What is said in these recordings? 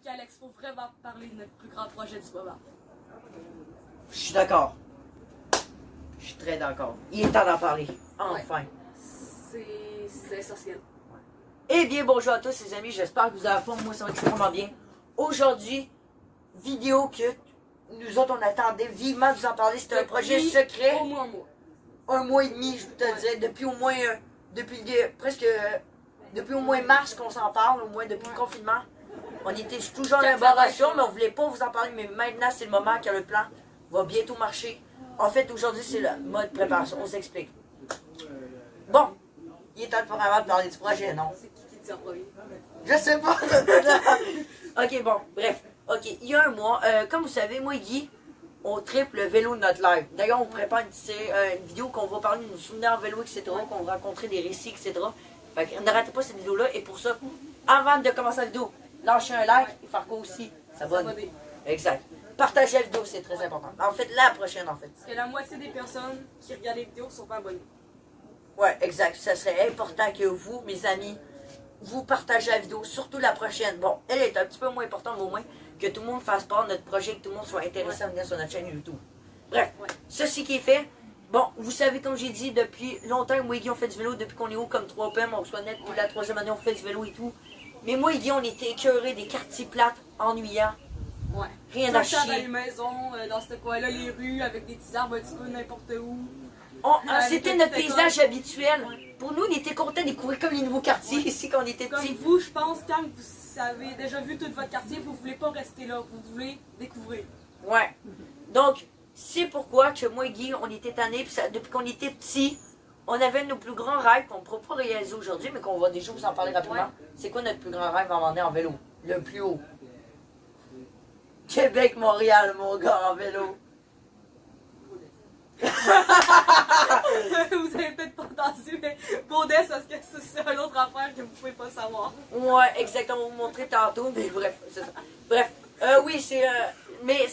qu'Alex, faut vraiment parler de notre plus grand projet du moment. Je suis d'accord. Je suis très d'accord. Il est temps d'en parler. Enfin. C'est essentiel. Eh bien, bonjour à tous les amis. J'espère que vous allez à fond. Moi, ça va extrêmement bien. Aujourd'hui, vidéo que nous autres, on attendait vivement de vous en parler. C'était un projet secret. Au moins un mois. Un mois et demi, je te le disais. Depuis au moins... depuis au moins mars qu'on s'en parle. Au moins depuis le confinement. On était toujours en élaboration, mais on voulait pas vous en parler. Mais maintenant, c'est le moment que le plan va bientôt marcher. En fait, aujourd'hui, c'est le mode préparation. On s'explique. Bon, il est temps de vraiment de parler du projet, non? C'est qui dit en premier? Je sais pas. Ok, bon, bref. Ok, il y a un mois, comme vous savez, moi et Guy, on triple le vélo de notre live. D'ailleurs, on prépare une vidéo qu'on va parler de nos souvenirs en vélo, etc., qu'on va rencontrer des récits, etc. Fait que ne ratez pas cette vidéo-là. Et pour ça, avant de commencer la vidéo, lâchez un like et faire quoi aussi? S'abonner. Exact. Partagez la vidéo, c'est très important. En fait, la prochaine, en fait. Parce que la moitié des personnes qui regardent les vidéos sont pas abonnées. Ouais, exact. Ça serait important que vous, mes amis, vous partagez la vidéo, surtout la prochaine. Bon, elle est un petit peu moins importante, mais au moins que tout le monde fasse part de notre projet, que tout le monde soit intéressé à venir sur notre chaîne YouTube. Bref, ceci qui est fait. Bon, vous savez, comme j'ai dit, depuis longtemps, moi et Guy, on fait du vélo depuis qu'on est haut comme 3 PM, on soit net, puis la 3e année, on fait du vélo et tout. Mais moi et Guy, on était écœurés des quartiers plates, ennuyants. Ouais. Rien à chier. Dans chier. les maisons, dans ce coin-là, les rues, avec des petits arbres un petit peu n'importe où. C'était notre paysage habituel. Pour nous, on était contents de découvrir comme les nouveaux quartiers ici quand on était Comme petits. vous, je pense, quand vous avez déjà vu tout votre quartier, vous voulez pas rester là, vous voulez découvrir. Ouais. Donc, c'est pourquoi que moi et Guy, on était tannés, puis depuis qu'on était petits, on avait nos plus grands rêves qu'on ne pourra pas réaliser aujourd'hui, mais qu'on va déjà vous en parler rapidement. Ouais. C'est quoi notre plus grand rêve à emmener en vélo? Le plus haut. Québec-Montréal, mon gars, en vélo. Vous avez peut-être pas entendu, mais Baudès, parce que c'est une autre affaire que vous pouvez pas savoir. Ouais, exactement, on va vous montrer tantôt, mais bref, c'est ça. Bref, oui, c'est... mais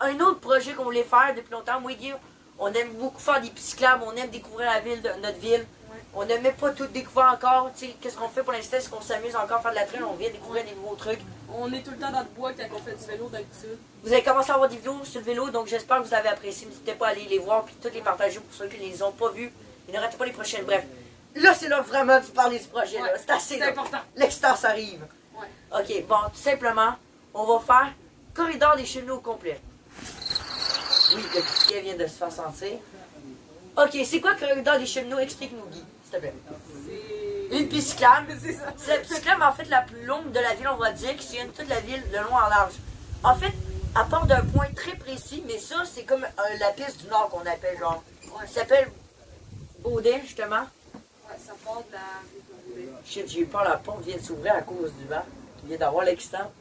un autre projet qu'on voulait faire depuis longtemps, moi et Guy, on aime beaucoup faire des cyclables, on aime découvrir la ville, notre ville. Ouais. On n'aimait pas tout découvrir encore, tu sais, qu'est-ce qu'on fait pour l'instant, c'est qu'on s'amuse encore à faire de la traîne, on vient découvrir des nouveaux trucs. On est tout le temps dans le bois quand on fait du vélo d'habitude. Vous avez commencé à avoir des vidéos sur le vélo, donc j'espère que vous avez apprécié. N'hésitez pas à aller les voir, puis toutes les partager pour ceux qui ne les ont pas vus. Et ne ratez pas les prochaines. Bref, là c'est là vraiment de parler du projet. Ouais, c'est assez important. L'extase arrive. Ouais. Ok, bon, tout simplement, on va faire corridor des cheminots au complet. Oui, le criquet vient de se faire sentir. Ok, c'est quoi le corridor des cheminots? Explique-nous, Guy, s'il te plaît. Une piste cyclable. C'est la piste cyclable en fait la plus longue de la ville, on va dire, qui sillonne toute la ville de loin en large. En fait, à part d'un point très précis, mais ça, c'est comme la piste du Nord qu'on appelle, genre. Ouais. Ça s'appelle Baudin, justement. Ouais, ça part de la rue Baudin. Shit, j'ai eu peur, la porte vient de s'ouvrir à cause du vent. Il vient d'avoir l'existant.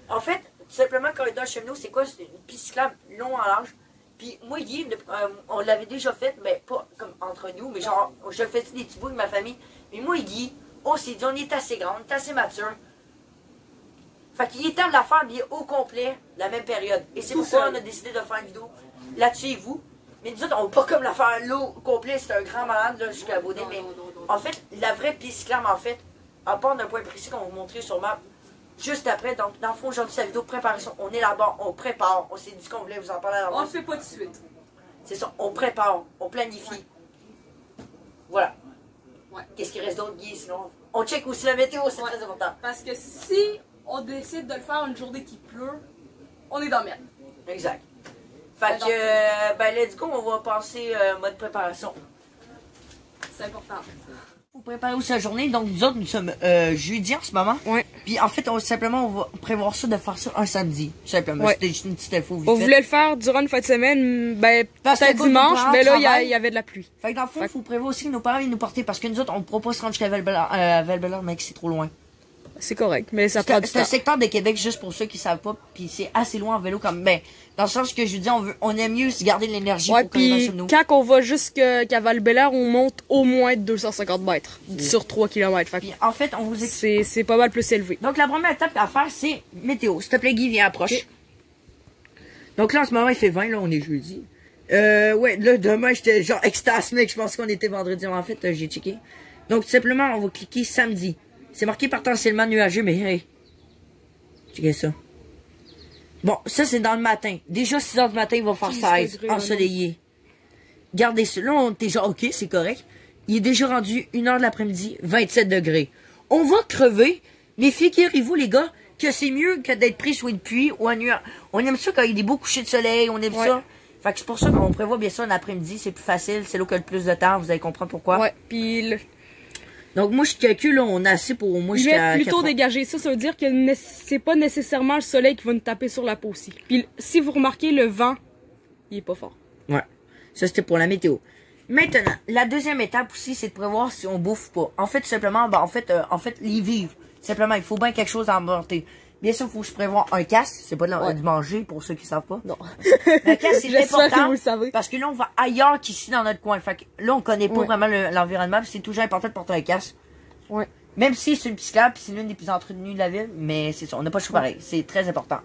En fait, tout simplement, corridor cheminot, c'est quoi? C'est une piste cyclable long en large. Puis moi, Guy, on l'avait déjà fait, mais pas comme entre nous, mais genre, je le faisais des petits bouts avec ma famille. Mais moi et Guy, on s'est dit, on est assez grand, on est assez mature. Fait qu'il est temps de la faire bien au complet, la même période. Et c'est pourquoi on a décidé de faire une vidéo là-dessus et vous. Mais nous autres, on va pas comme la faire l'eau au complet, c'est un grand malade là, jusqu'à Baudin. Mais en fait, la vraie piste cyclable, en fait, à part d'un point précis qu'on va vous montrer sur map, juste après, donc dans le fond, aujourd'hui, c'est la vidéo de préparation. On est là-bas, on prépare, on s'est dit qu'on voulait vous en parler à l'avance. On le fait pas tout de suite. C'est ça, on prépare, on planifie. Ouais. Voilà. Ouais. Qu'est-ce qui reste d'autre, Guy? Sinon, on check aussi la météo, c'est très important. Parce que si on décide de le faire une journée qui pleut, on est dans le merde. Exact. Fait que, ben, let's go, on va passer mode préparation. C'est important. Pour préparer aussi la journée, donc nous autres, nous sommes jeudi en ce moment. Ouais. Puis en fait, on va prévoir ça de faire ça un samedi, tout simplement. Ouais. C'était juste une petite info. On voulait le faire durant une fin de semaine, ben peut-être dimanche, mais là il y avait de la pluie. Fait que dans le fond, il faut prévoir aussi que nos parents viennent nous porter parce que nous autres, on ne pourra pas se rendre jusqu'à Val-Bélair, mec, c'est trop loin. C'est correct, mais ça prend du temps. C'est un secteur de Québec, juste pour ceux qui savent pas, puis c'est assez loin en vélo comme, ben, dans le sens que je dis, on aime mieux se garder de l'énergie pour puis nous. Quand on va jusqu'à Val-Bélair, on monte au moins 250 mètres sur 3 km. Fait puis en fait, on vous c'est pas mal plus élevé. Donc la première étape à faire, c'est météo. S'il te plaît, Guy, viens approche. Okay. Donc là, en ce moment, il fait 20, là, on est jeudi. Ouais, là, demain, j'étais genre extasmé, je pense qu'on était vendredi. En fait, j'ai checké. Donc, tout simplement, on va cliquer samedi. C'est marqué potentiellement nuageux, mais hey, Checkez ça. Bon, ça, c'est dans le matin. Déjà, 6 h du matin, il va faire 16, degrés, ensoleillé. Regardez ça. Là, on est déjà OK, c'est correct. Il est déjà rendu 1 h de l'après-midi, 27 degrés. On va crever, mais figurez-vous, les gars, que c'est mieux que d'être pris sous une pluie ou en nuit. On aime ça quand il y a des beaux couchers de soleil, on aime ça. Fait que c'est pour ça qu'on prévoit bien ça l'après-midi, c'est plus facile, c'est là qu'il y a le plus de temps, vous allez comprendre pourquoi. Ouais, puis donc moi je calcule, là, on a assez pour au moins jusqu'à plutôt dégager ça, ça veut dire que c'est pas nécessairement le soleil qui va nous taper sur la peau aussi. Puis si vous remarquez, le vent, il est pas fort. Ouais, ça c'était pour la météo. Maintenant, la deuxième étape aussi, c'est de prévoir si on bouffe pas. En fait, tout simplement, en fait, les vivre. Simplement, il faut bien quelque chose à emporter. Bien sûr, il faut que je prévoie un casque. C'est pas du manger, pour ceux qui savent pas. Non. Le casque, c'est important. Que vous le savez. Parce que là, on va ailleurs qu'ici dans notre coin. Fait que là, on connaît pas vraiment l'environnement. C'est toujours important de porter un casque. Ouais. Même si c'est une piscine, puis c'est l'une des plus entretenues de la ville. Mais c'est ça, on n'a pas le choix pareil. C'est très important.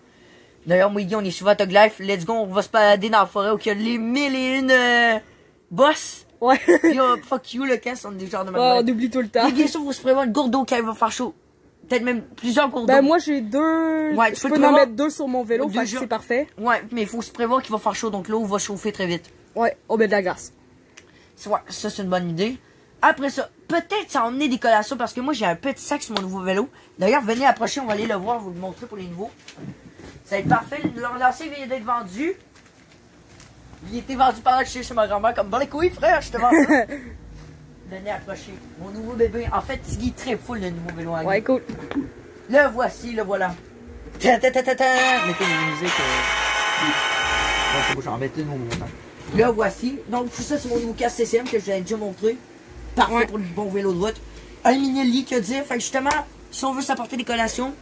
D'ailleurs, moi et Guy, on est souvent à Tug Life. Let's go, on va se balader dans la forêt où il y a les 1001 boss. Ouais. Yo, fuck you, le casque, on est des genres de on oublie tout le temps. Mais bien sûr, vous se prévoyez une gourde d'eau quand il va faire chaud. Peut-être même plusieurs gourdes d'eau. Ben, moi, j'ai 2. Ouais, je peux en mettre 2 sur mon vélo, fait que c'est parfait. Ouais, mais il faut se prévoir qu'il va faire chaud, donc l'eau va chauffer très vite. Ouais, on met de la glace. Ouais, ça, c'est une bonne idée. Après ça, peut-être ça emmener des collations, parce que moi, j'ai un petit sac sur mon nouveau vélo. D'ailleurs, venez approcher, on va aller le voir, vous le montrer pour les nouveaux. Ça va être parfait. L'enlacé vient d'être vendu. Il était vendu pendant que j'étais chez ma grand-mère, comme, bon les couilles, frère, je te vends ça. Venez approcher. Mon nouveau bébé. En fait, il est très full, le nouveau vélo à Guy. Ouais, cool. Le voici, le voilà. Ta ta ta ta ta. Mettez une musique. Bon, c'est beau, j'en mettais une au moment. Le voici. Donc, tout ça, c'est mon nouveau casque CCM que je vous avais déjà montré. Parfait pour le bon vélo de route. Un mini lit, que dire. Fait que justement, si on veut s'apporter des collations,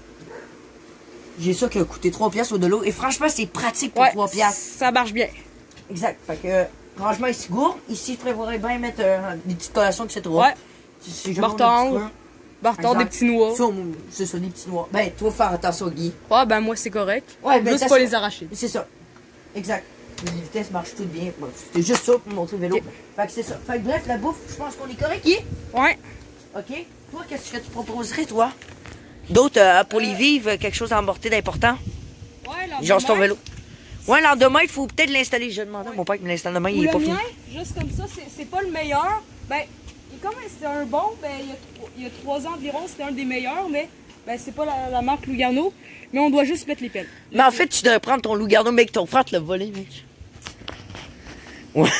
j'ai ça qui a coûté 3 piastres au de l'eau. Et franchement, c'est pratique pour 3 piastres. Ça marche bien. Exact. Fait que, franchement, ici, gourde. Ici, je prévoirais bien mettre des petites collations, etc. Ouais. Barton, des petits noix. C'est ça, des petits noix. Ben, toi, faire attention, Guy. Ouais, ben, moi, c'est correct. Ouais, ben, juste pas les arracher. C'est ça. Exact. Les vitesses marchent toutes bien. Bon, c'était juste ça pour montrer le vélo. Okay. Fait que c'est ça. Fait que bref, la bouffe, je pense qu'on est correct, Guy. Ouais. Ok. Toi, qu'est-ce que tu proposerais, toi? D'autres, pour les vivre, quelque chose à emporter d'important? Ouais, genre ton vélo. Ouais, l'endemain, il faut peut-être l'installer. Je demandais à mon père qu'il me l'installe demain, il est pas fini. Juste comme ça, c'est pas le meilleur. Ben, comme c'était un bon, ben, il y a 3 ans environ, c'était un des meilleurs, mais ben, c'est pas la marque Lugano. Mais on doit juste mettre les pelles. Mais en fait, tu devrais prendre ton Lugano, mec, ton frère te l'a volé, mec. Ouais.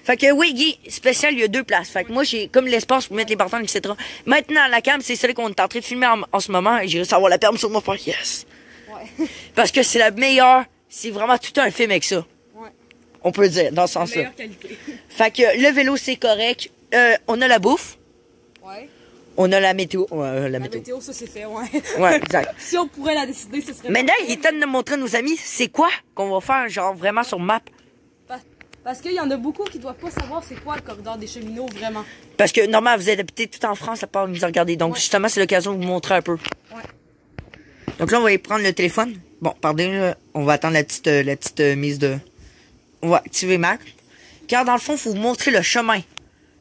Fait que oui, Guy, spécial, il y a 2 places. Fait que moi, j'ai comme l'espace pour mettre les partants, etc. Maintenant, la cam, c'est celle qu'on est en train de filmer en ce moment. Et j'ai réussi à avoir la permission de mon frère. Yes! Ouais. Parce que c'est la meilleure. C'est vraiment tout un film avec ça. Ouais. On peut le dire, dans ce sens-là. Meilleure qualité. Fait que le vélo, c'est correct. On a la bouffe. Ouais. On a la météo. La météo, ça c'est fait, ouais. Ouais, exact. Si on pourrait la décider, ce serait. Maintenant, il est temps de montrer à nos amis, c'est quoi qu'on va faire, genre vraiment sur map. Parce qu'il y en a beaucoup qui doivent pas savoir c'est quoi le corridor des cheminots, vraiment. Parce que normalement, vous êtes habité tout en France, à part nous regarder. Donc, justement, c'est l'occasion de vous montrer un peu. Ouais. Donc là, on va aller prendre le téléphone. Bon, pardon, on va attendre la petite mise de... On va activer Mac. Car dans le fond, il faut vous montrer le chemin.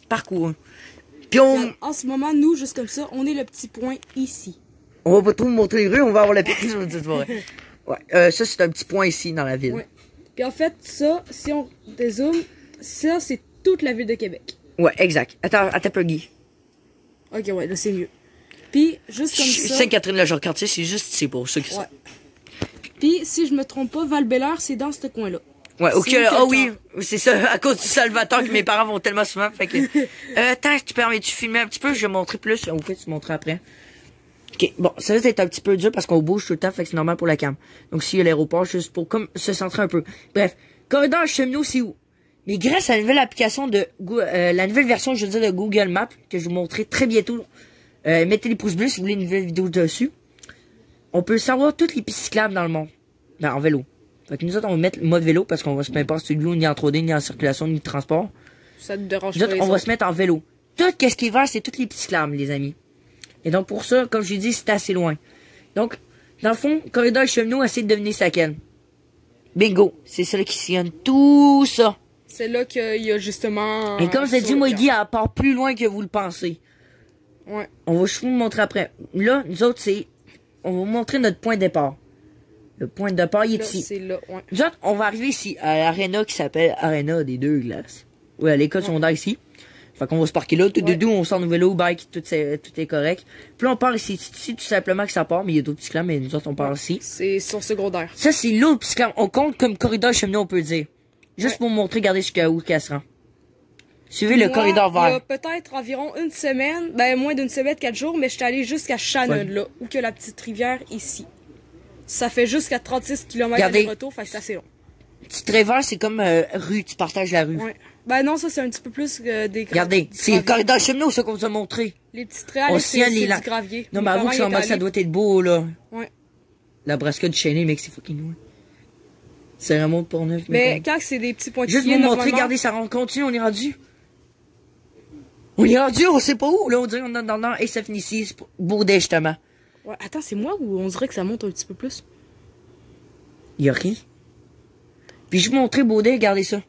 Parcours. Puis on... En ce moment, nous, juste comme ça, on est le petit point ici. On va pas trop vous montrer les rues, on va avoir la petite sur une petite forêt. Ouais, ça, c'est un petit point ici, dans la ville. Ouais. Puis en fait, ça, si on dézoome, ça, c'est toute la ville de Québec. Ouais, exact. Attends un peu, Guy. Ok, ouais, là, c'est mieux. Puis, juste comme ça... Sainte-Catherine-la-Jacques-Cartier, c'est juste ici pour ceux qui sont... Puis, si je me trompe pas, Val-Bélair, c'est dans ce coin-là. Ouais, ok, ah oui, c'est ça, à cause du Salvatore que mes parents vont tellement souvent, fait que... Attends, tu permets-tu filmer un petit peu? Je vais montrer plus, on peut te montrer après. Ok, bon, ça va être un petit peu dur parce qu'on bouge tout le temps, fait que c'est normal pour la cam. Donc, s'il y a l'aéroport, juste pour comme se centrer un peu. Bref, corridor cheminot, c'est où? Mais grâce à la nouvelle application de... la nouvelle version, je veux dire, de Google Maps, que je vais vous montrer très bientôt. Mettez les pouces bleus si vous voulez une nouvelle vidéo dessus. On peut savoir toutes les pistes cyclables dans le monde. Ben, en vélo. Fait que nous autres, on va mettre le mode vélo parce qu'on va se mettre pas sur lui, ni en 3D, ni en circulation, ni transport. Ça te dérange pas. Nous autres, on va se mettre en vélo. Tout ce qui est vert, c'est toutes les pistes cyclables, les amis. Et donc, pour ça, comme je l'ai dit, c'est assez loin. Donc, dans le fond, corridor cheminot, essayez de deviner c'est laquelle. Bingo! C'est celle qui sillonne tout ça. C'est là qu'il y a justement... Et comme je l'ai dit, moi, Guy, elle part plus loin que vous le pensez. Ouais. On va juste vous le montrer après. Là, nous autres, c'est on va vous montrer notre point de départ. Le point de départ, il est Là, ici. c'est là, ouais. Nous autres, on va arriver ici, à l'aréna qui s'appelle Aréna des Deux Glaces. Oui, à l'école secondaire ici. Fait qu'on va se parquer là, tout de deux, on sort nos vélos, bike, tout est correct. Puis là, on part ici, tout simplement que ça part, mais il y a d'autres cyclames, mais nous autres, on part ici. C'est sur secondaire. Ça, c'est l'autre cyclame. On compte comme corridor cheminot, on peut dire. Juste pour vous montrer, regardez jusqu'à où qu'elle se rend. Suivez le Moi, corridor il y a vert. peut-être environ une semaine, ben moins d'une semaine, 4 jours, mais je suis allée jusqu'à Shannon, là, où que la petite rivière ici. Ça fait jusqu'à 36 km Regardez. de retour, fait que c'est assez long. Petit travers, c'est comme rue, tu partages la rue. Ouais. Ben non, ça c'est un petit peu plus des Regardez, du c'est le gravier. corridor cheminot, ça qu'on vous a montré. Les petits traits, On là, sien c'est les du lacs. gravier. Non, Mes mais avoue parents que y c'est en étaient bas, ça allés. doit être beau, là. Ouais. La brasca du chaîné, mec, c'est fucking loin. C'est vraiment pour neuf, Mais quand c'est des petits pointillés, juste vous montrer, normalement, regardez, ça rentre continue, on est rendu. On est rendu, on sait pas où. Là, on dirait qu'on est dans le nord et ça finit ici, c'est Bourdet, justement. Ouais, attends, c'est moi ou on dirait que ça monte un petit peu plus? Il y a rien. Puis je vous montrer Bourdet, regardez ça.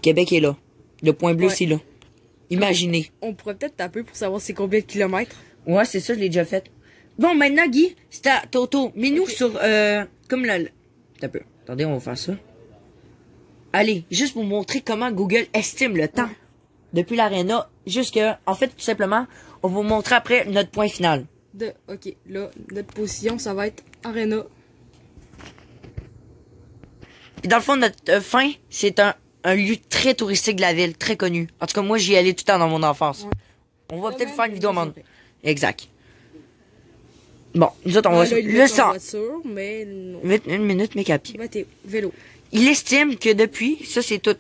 Québec est là. Le point bleu, Ouais. c'est là. Imaginez. On pourrait peut-être taper pour savoir c'est combien de kilomètres. Ouais, c'est ça, je l'ai déjà fait. Bon, maintenant, Guy, c'est à Toto. Mets-nous Ok. sur, comme la... T'as peu. Attendez, on va faire ça. Allez, juste pour vous montrer comment Google estime le temps. Ouais. Depuis l'aréna, jusqu'à... En fait, tout simplement, on va vous montrer après notre point final. Ok, là, notre position, ça va être Arena. Puis dans le fond, notre fin, c'est un lieu très touristique de la ville, très connu. En tout cas, moi, j'y allais tout le temps dans mon enfance. Ouais. On va Là, peut-être même, faire une vidéo en ils monde. ont fait. Exact. Bon, nous autres, on va... Là, il Le met en sang. voiture, mais non. Une minute, mec, à pied. Ben, t'es vélo. Il estime que depuis, ça c'est tout.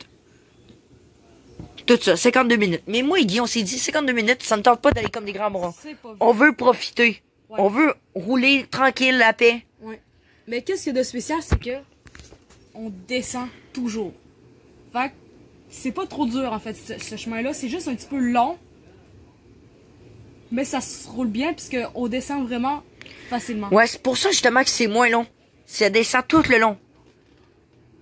Tout ça, 52 minutes. Mais moi et Guy, on s'est dit 52 minutes, ça ne tente pas d'aller comme des grands morons. C'est pas vrai. On veut profiter. Ouais. On veut rouler tranquille, la paix. Ouais. Mais qu'est-ce qu'il y a de spécial, c'est que on descend toujours. Fait que c'est pas trop dur en fait ce chemin-là, c'est juste un petit peu long. Mais ça se roule bien puisque on descend vraiment facilement. Ouais, c'est pour ça justement que c'est moins long. Ça descend tout le long.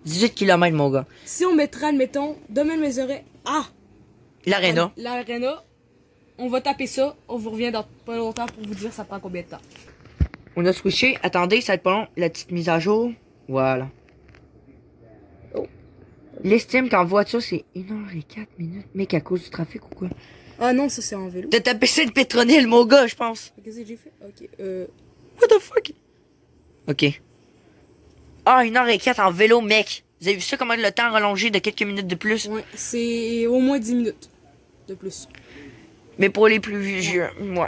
18 km, mon gars. Si on mettrait, admettons, demain mes oreilles. Ah! L'aréna. L'aréna. On va taper ça. On vous revient dans pas longtemps pour vous dire ça prend combien de temps. On a switché. Attendez, ça va être pas long. La petite mise à jour. Voilà. Oh. Il estime qu'en voiture, c'est 1h04 minutes. Mec, à cause du trafic ou quoi? Ah non, ça c'est en vélo. T'as tapé ça de pétronille, mon gars, je pense. Qu'est-ce que j'ai fait? Ok. What the fuck? Ok. Ah, 1h04 en vélo, mec. Vous avez vu ça, comment le temps a rallongé de quelques minutes de plus? Ouais, c'est au moins 10 minutes de plus. Mais pour les plus vieux, ouais.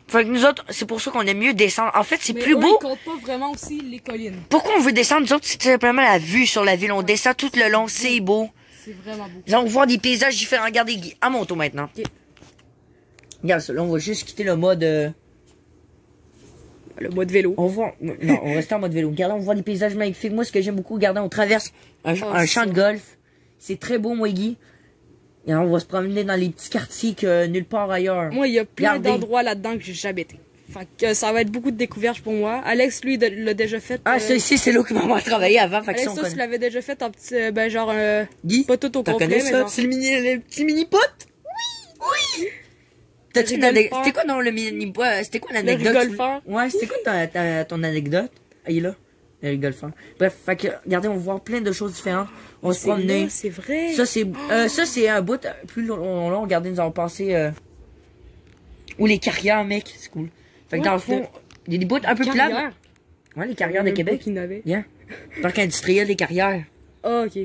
Fait que nous autres, c'est pour ça qu'on aime mieux descendre. En fait, c'est Mais plus eux, beau. ils comptent pas vraiment aussi les collines. Pourquoi on veut descendre? Nous autres, c'est tout simplement la vue sur la ville. On descend tout le long, c'est beau. C'est vraiment beau. On va voir des paysages différents. Regardez, Guy, à mon tour maintenant. Ok. Regarde ça, là, on va juste quitter le mode... Le mode vélo. On voit... Non, on reste en mode vélo. Regardez, on voit des paysages magnifiques. Moi, ce que j'aime beaucoup, regardez, on traverse un champ ça. de golf. C'est très beau, moi, Guy. Et on va se promener dans les petits quartiers que nulle part ailleurs. Moi, il y a plein Regardez. d'endroits là-dedans que j'ai jamais été. Fait que ça va être beaucoup de découvertes pour moi. Alex, lui, l'a déjà fait. Ah, ça ici, c'est là que maman a travaillé avant. Fait que Alex, ça, on toi, tu connaît. l'avais déjà fait en petit, ben genre, Guy, pas tout au t'en complet, connais mais ça? genre. C'est le petit mini-pot? Oui! T'as-tu une rigolfeur. anecdote? C'était quoi dans le mini-pot? C'était quoi l'anecdote? Le rigolfeur. Ouais, c'était quoi ton anecdote? Ah, il est là. Le rigolfeur. Bref, fait que, regardez, on va voir plein de choses différentes. On va se C'est promener. là, c'est vrai. Ça, c'est un bout plus long. Regardez, nous avons passé, ou les carrières, mec. C'est cool. Fait que Ouais, dans le fond, il y a des bouts un peu plats. Carrière. Ouais, les carrières de Québec. Qu'il n'avait. Bien. Parc industriel des carrières. Ah, ok.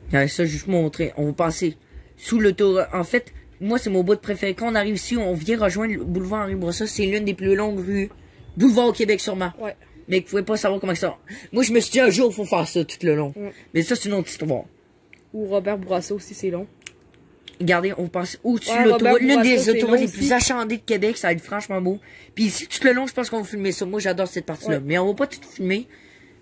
Regardez ça, juste montrer. On va passer sous l'autoroute. En fait, moi, c'est mon bout de préféré. Quand on arrive ici, on vient rejoindre le boulevard Henri Bourassa. C'est l'une des plus longues rues. Boulevard au Québec, sûrement. Ouais. Mais vous pouvez pas savoir comment ça. Moi, je me suis dit un jour, il faut faire ça tout le long. Ouais. Mais ça, c'est une autre histoire. Ou Robert Bourassa aussi, c'est long. Regardez, on passe au-dessus Ouais, de l'autoroute. Robert L'une des Bourassa, c'est autoroutes long les plus aussi. achandées de Québec. Ça va être franchement beau. Puis ici, tout le long, je pense qu'on va filmer ça. Moi, j'adore cette partie-là. Ouais. Mais on va pas tout filmer.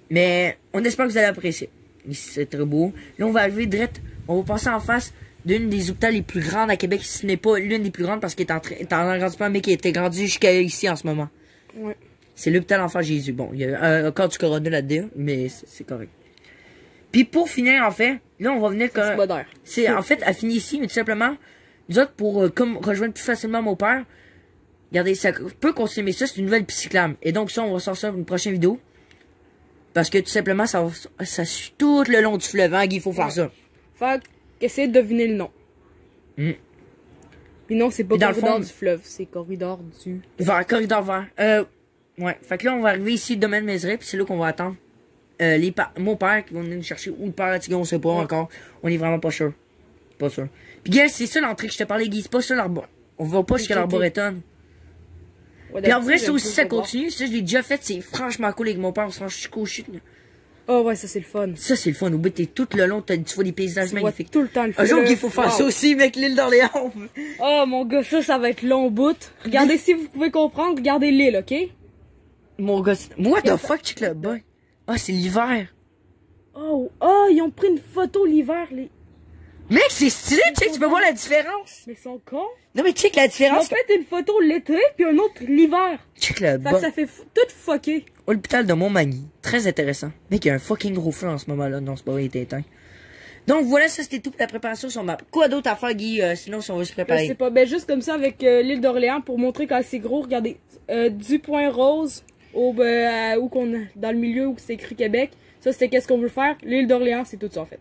Mais on espère que vous allez apprécier. Ici, c'est très beau. Là, on va arriver direct. On va passer en face d'une des hôpitaux les plus grandes à Québec. Si ce n'est pas l'une des plus grandes parce qu'il est en agrandissement, mais qui était grandi jusqu'à ici en ce moment. Ouais. C'est l'hôpital Enfant Jésus. Bon, il y a un corps du Corona là-dedans, mais c'est correct. Puis pour finir, en fait, là, on va venir... C'est moderne. C'est en fait, elle finit ici, mais tout simplement, Nous autres, pour comme rejoindre plus facilement mon père, regardez, ça peut consommer ça, c'est une nouvelle piste cyclable. Et donc ça, on va sortir une prochaine vidéo. Parce que tout simplement, ça suit tout le long du fleuve, hein, Guy, il faut faire ça. Fait qu'essayer de deviner le nom. Puis non, c'est pas corridor du fleuve, c'est corridor du... Corridor vert. Ouais, fait que là, on va arriver ici, le domaine Mézeray, puis c'est là qu'on va attendre mon père qui va venir nous chercher, ou le père à Tigre, on sait pas encore. On est vraiment pas sûr. Pas sûr. Puis gars, c'est ça l'entrée que je te parlais, Guy, c'est pas ça l'arbre. On va pas jusqu'à l'arboretum. Ouais, puis en vrai, ça aussi, ça continue. Ça, je l'ai déjà fait, c'est franchement cool avec mon père, on se range jusqu'au chute. Oh ouais, ça c'est le fun. Ça c'est le fun, au bout t'es tout le long, tu vois des paysages magnifiques. Tout le temps le fun. Un jour qu'il faut faire ça aussi avec l'île d'Orléans. Oh mon gars, ça va être long bout. Regardez si vous pouvez comprendre, regardez l'île, ok? Mon gars, what the fuck, check le bas. Ah, c'est l'hiver. Oh, ils ont pris une photo l'hiver, les... Mec, c'est stylé, check, tu peux voir la différence. Mais ils sont cons. Non mais check la différence. Ils ont fait une photo l'été, puis une autre l'hiver. Check le bas. Fait que ça fait tout fucké. Hôpital de Montmagny. Très intéressant. Mec, il y a un fucking gros feu en ce moment-là. Non, c'est pas vrai, il était éteint. Donc voilà, ça c'était tout pour la préparation sur map. Quoi d'autre à faire, Guy, sinon si on veut se préparer? Je sais pas, ben juste comme ça avec l'île d'Orléans pour montrer quand c'est gros. Regardez, du point rose où qu'on dans le milieu où c'est écrit Québec. Ça c'était qu'est-ce qu'on veut faire. L'île d'Orléans, c'est tout ça en fait.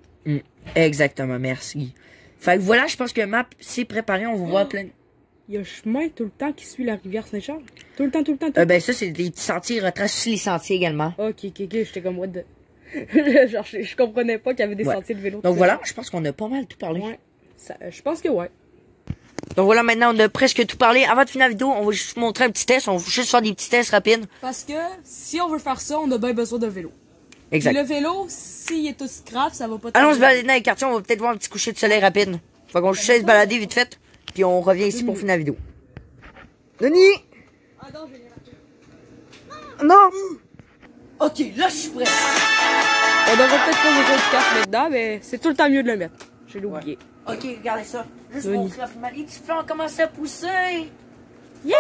Exactement, merci. Fait que voilà, je pense que map c'est préparé, on va voir plein. Il y a un chemin tout le temps qui suit la rivière Saint-Charles. Tout le temps. Ben ça, c'est des petits sentiers, retrace aussi les sentiers également. Ok, j'étais comme what the... Genre, je comprenais pas qu'il y avait des sentiers de vélo. Donc voilà, je pense qu'on a pas mal tout parlé. Ouais, je pense que ouais. Donc voilà, maintenant on a presque tout parlé. Avant de finir la vidéo, on va juste vous montrer un petit test. On va juste faire des petits tests rapides. Parce que si on veut faire ça, on a bien besoin d'un vélo. Exact. Et le vélo, s'il est tout scrap, ça va pas... Allons se balader dans les quartiers, on va peut-être voir un petit coucher de soleil rapide. Fait qu'on se balader vite fait. Puis on revient ici pour finir la vidéo. Denis! Ah non, je l'ai raté. Non! Ok, là je suis prêt. On devrait peut-être pas besoin du casque maintenant, mais c'est tout le temps mieux de le mettre. Je l'ai oublié. Ok, regardez ça. Juste montrer la les petits flancs commencent à pousser. Yeah!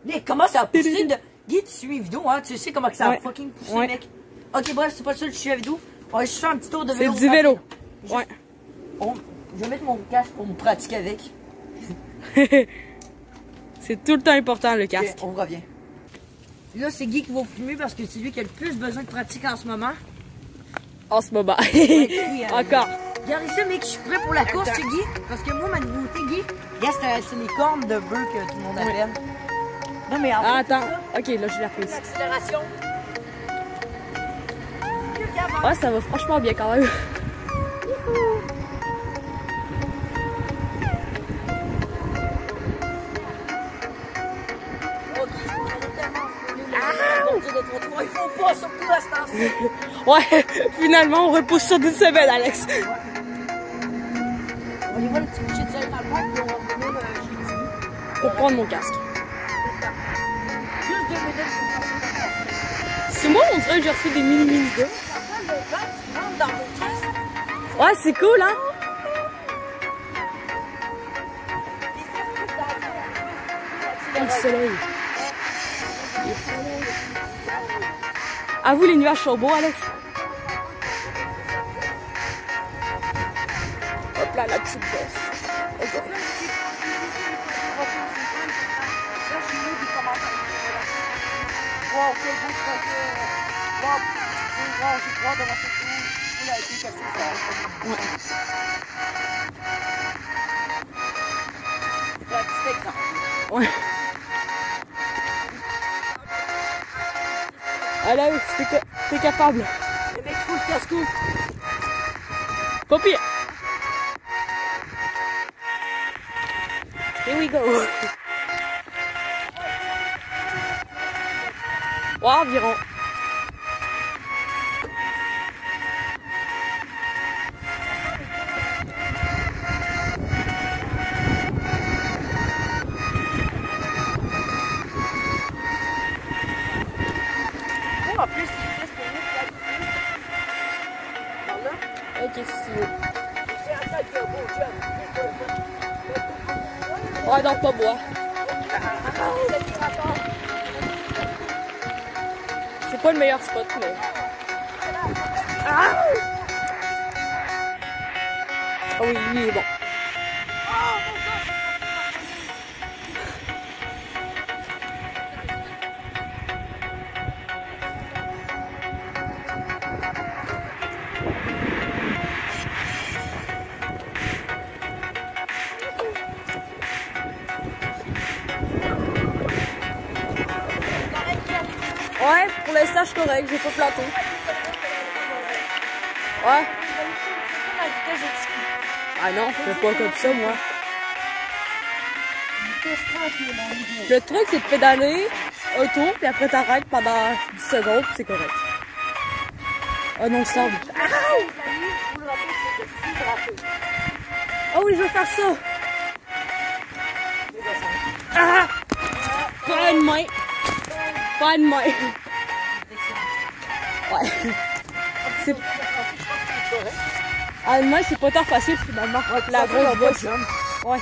Mais comment ça a poussé de... Guy, tu suis une vidéo, hein? Tu sais comment que ça a fucking poussé, mec. Ok, bref, c'est pas ça que je suis la vidéo. On va juste faire un petit tour de vélo. C'est du vélo. Juste... Ouais. Je vais mettre mon casque pour me pratiquer avec. C'est tout le temps important, le casque. Okay, on revient. Là, c'est Guy qui va fumer parce que c'est lui qui a le plus besoin de pratique en ce moment. En ce moment. Encore. Regardez ça, mec, je suis prêt pour la course, c'est Guy. Parce que moi, ma nouveauté, Guy, c'est les cornes de bœuf que tout le monde appelle. Non, mais attends. Ok, là, je l'ai repris. L'accélération. Ah, ça va franchement bien quand même. Il faut pas, surtout à ce temps-ci. Ouais, finalement, on repousse ça d'une semaine, Alex. Ouais. On va aller voir le petit coucher de soleil dans le parc, puis on va revenir chez Timmy. Pour prendre mon casque. Juste 2 minutes. C'est moi, on dirait que j'ai reçu des mini gars. Ouais, c'est cool, hein? Le soleil. À vous, les nuages sont beaux, Alex. Hop là, la petite bosse. Ouais. Allez, t'es capable. Le mec fout le casque. Pas pire. Here we go. Ouais, environ. En plus, il reste pour nous. Par là. Ok, si tu veux. C'est Ouais, donc pas bois. C'est pas le meilleur spot, mais... Ah oui, lui il est bon. Ouais, pour l'instant, je suis correct, j'ai pas planté. Ouais. Ah non, je fais pas comme ça, moi. Le truc, c'est de pédaler un tour, puis après t'arrêtes pendant 10 secondes, puis c'est correct. Oh non, ça. Ah oui, je veux faire ça. Ah! Pas une main. Pas une main. Ouais. C'est... Ah, une main, c'est pas tant facile finalement. La grosse bosse. Ouais.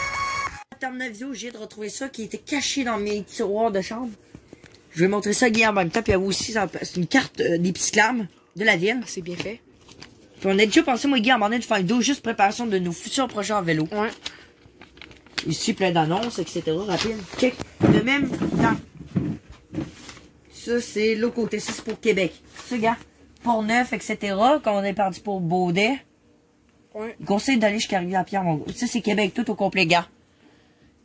En termes de vidéo, j'ai de retrouver ça qui était caché dans mes tiroirs de chambre. Je vais montrer ça à Guillaume en même temps, puis à vous aussi, c'est une carte des Psyclames de la ville. C'est bien fait. Puis on a déjà pensé, moi et Guy, à un moment donné, de faire une vidéo juste préparation de nos futurs projets en vélo. Ouais. Ici, plein d'annonces, etc. Rapide. Check. De même temps. Ça, c'est l'autre côté. Ça, c'est pour Québec. Ça, gars. Port-Neuf, etc. Quand on est parti pour Baudet. Ouais. Il conseille d'aller jusqu'à Rivière-Pierre, mon gars. Ça, c'est Québec, tout au complet, gars.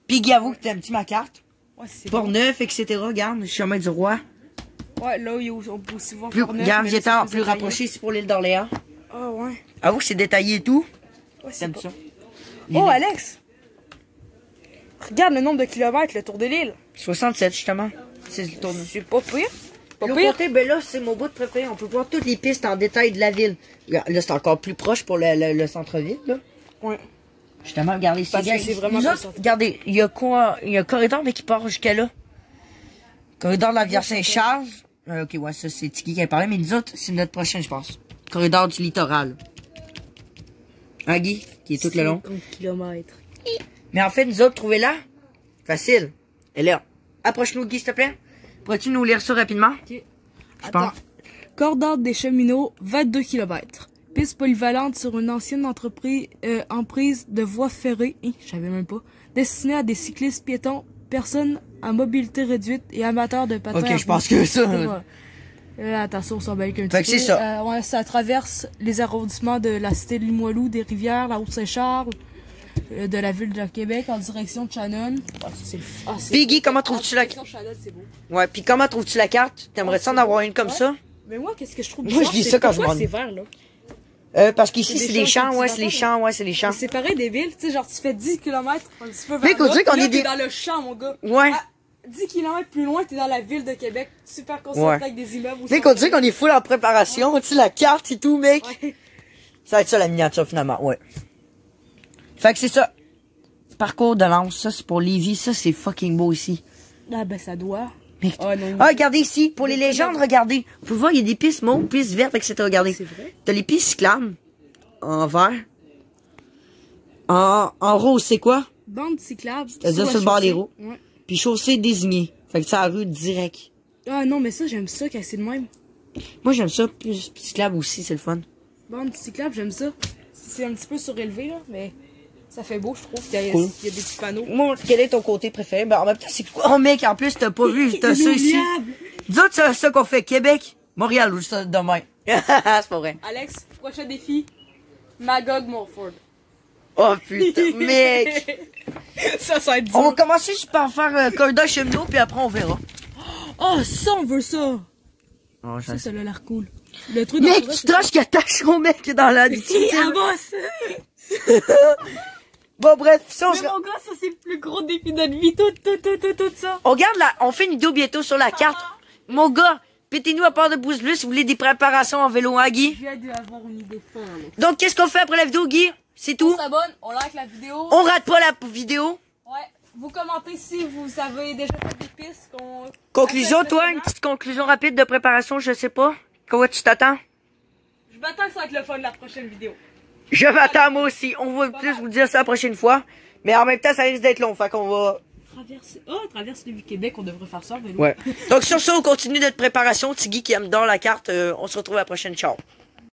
Puis, Guy, avoue que t'as un petit ma carte. Ouais, c'est Port-Neuf, etc. Regarde, chemin du roi. Ouais, là, on peut aussi voir Plus, Port-Neuf, regarde, mais j'étais là, en c'est plus détaillé. rapproché, c'est pour l'île d'Orléans. Ah ouais. Avoue que c'est détaillé et tout. Ouais, c'est T'aimes pas... ça? Oh, Alex! Regarde le nombre de kilomètres, le tour de l'île. 67, justement. C'est le tour de... C'est pas pire. Pas L'autre pire. côté, ben là, c'est mon bout de préféré. On peut voir toutes les pistes en détail de la ville. Là, c'est encore plus proche pour le centre-ville, là. Ouais. Justement, regardez ici. Parce que c'est vraiment Nous pas autres, sorti. regardez, il y a quoi? Il y a un corridor, mais qui part jusqu'à là. Corridor de la Rivière Saint-Charles. Ok, ouais, ça, c'est Tiki qui a parlé, mais nous autres, c'est notre prochain, je pense. Corridor du littoral. Hein, Guy? Qui est tout le long. 50 kilomètres. Mais en fait, nous autres, trouvez-la. Facile. Elle est là. Approche-nous, Guy, s'il te plaît. Pourrais-tu nous lire ça rapidement? Ok. Je Attends. pense. Cordade des cheminots, 22 km. Piste polyvalente sur une ancienne emprise de voies ferrées, je savais même pas, destinée à des cyclistes piétons, personnes à mobilité réduite et amateurs de patins. Ok, je pense que ça. Attention, on s'en bat avec un Fait petit que c'est peu. ça. Ouais, ça traverse les arrondissements de la cité de Limoilou, des Rivières, la Haute-Saint-Charles, de la ville de Québec en direction de Shannon. Ouais, ça, c'est le... Ah, c'est... Puis Guy, comment trouves-tu la... direction Shannon, c'est beau. Ouais, puis comment trouves-tu la carte? T'aimerais ça en avoir une comme Ouais. ça? Mais moi, qu'est-ce que je trouve Moi, bizarre, je dis c'est ça quand je pourquoi m'ennuie. c'est vert, là. Parce qu'ici, C'est c'est des des champs champs, ouais, c'est les cultivataires. champs, ouais, c'est les champs. C'est pareil des villes, tu sais, genre tu fais 10 km un petit peu vers Mais qu'on là, dirait qu'on là, est t'es des- dans le champ, mon gars. Ouais. À 10 km plus loin, t'es dans la ville de Québec, super concentré Ouais. avec des immeubles. Mais qu'on dirait qu'on est full en préparation, tu sais, la carte et tout, mec. Ouais. Ça va être ça, la miniature, finalement, ouais. Fait que c'est ça. Parcours de Lens, ça, c'est pour Lévis, ça, c'est fucking beau ici. Ah ben ça doit. Mais... Oh non. Ah, regardez ici, pour les légendes, regardez. Vous pouvez voir, il y a des pistes mauves, pistes vertes, etc. Regardez. C'est vrai? T'as les pistes cyclables, en vert. En rose, c'est quoi? Bande cyclable. C'est-à-dire la sur le bord chaussée. des roues. Ouais. Puis chaussée désignée. Fait que c'est la rue direct. Ah non, mais ça, j'aime ça, quand c'est de même. Moi, j'aime ça, plus cyclable aussi, c'est le fun. Bande cyclable, j'aime ça. C'est un petit peu surélevé, là, mais ça fait beau, je trouve. Il y a, Cool. il y a des petits panneaux. Moi, quel est ton côté préféré? Ben, en même temps, c'est quoi? Oh, mec, en plus, t'as pas vu, t'as ça ici. Inoubliable. Dis-toi, c'est ça qu'on fait, Québec, Montréal, ou ça demain. c'est pas vrai. Alex, prochain défi, Magog Morford. Oh, putain, mec. Ça va être dur. On va commencer juste par faire corridor cheminot, puis après, on verra. Oh, ça, on veut ça. Oh, Ça, ça a l'air cool. Le truc mec, forêt, tu tâches qu'il attache mon mec dans la Ah, boss! Bon, bref, ça, on Mais se... mon gars, ça, c'est le plus gros défi de notre vie. Tout ça. On regarde là, on fait une vidéo bientôt sur la carte. Mon gars, pétez-nous à part de pouce bleu si vous voulez des préparations en vélo, hein, Guy. Je viens d'avoir une idée folle. Donc, qu'est-ce qu'on fait après la vidéo, Guy? C'est tout? On s'abonne, on like la vidéo. On rate pas la vidéo. Ouais. Vous commentez si vous avez déjà fait des pistes. Conclusion, toi, une petite conclusion rapide de préparation, je sais pas. Comment tu t'attends? Je m'attends que ça va être le fun de la prochaine vidéo. Je m'attends moi aussi. On va plus vous dire ça la prochaine fois. Mais en même temps, ça risque d'être long, fait qu'on va... Traverse le Québec, on devrait faire ça, vélo. Ouais. Donc sur ça, on continue notre préparation. Tiggy qui aime dans la carte. On se retrouve à la prochaine. Ciao.